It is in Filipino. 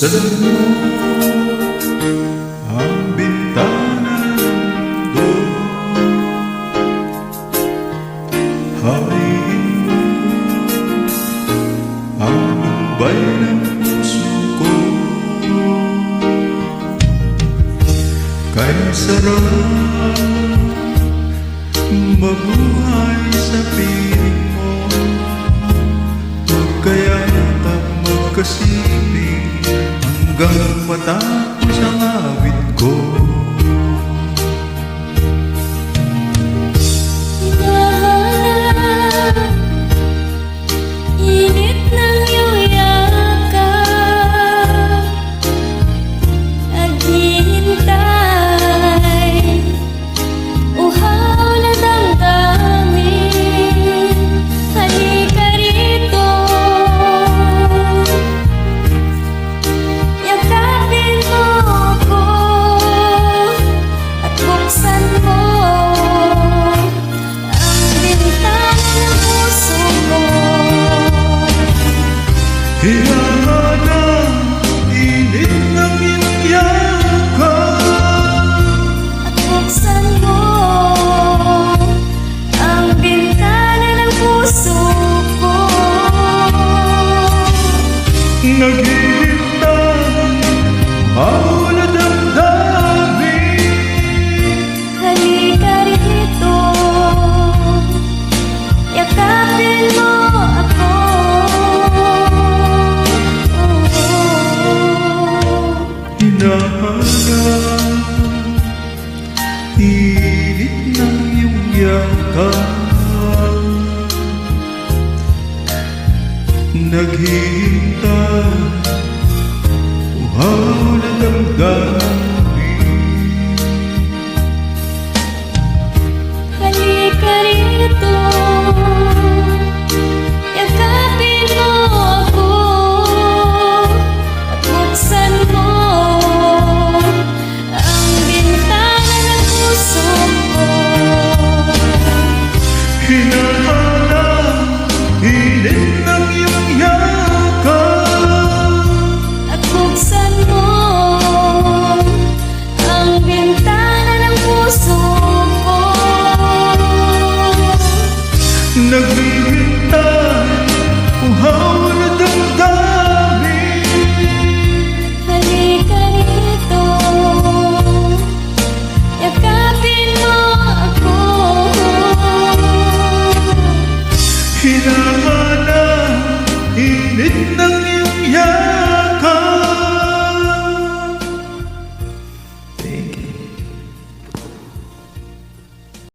Buksan mo ang bintana ng mundo, hawiin mo ang lubay ng puso ko. Kaya sarap mabuhay sa piling mo, magkayakap, magkasilip hanggang matapos ang awit ko. Hinahanap init ng iyong yakap, naghihintay uhaw na damdamin. Halika rito, yakapin mo ako at buksan mo ang bintana ng puso ko. Hinahanap init ng iyong yakap At buksan mo ang bintana ng puso ko. naghihintay ang damdamin. Halika rito, yakapin mo ako. Hinahanap init ng iyong yakap, naghihintay uhaw na damdamin. Halika rito, yakapin mo ako at buksan mo ang bintana ng puso ko. Hinahanap init ng iyong yakap, At buksan mo ang bintana ng puso ko. naghihintay uhaw na damdamin. Halika rito, yakapin mo ako. Hinahanap init ng iyong yakap,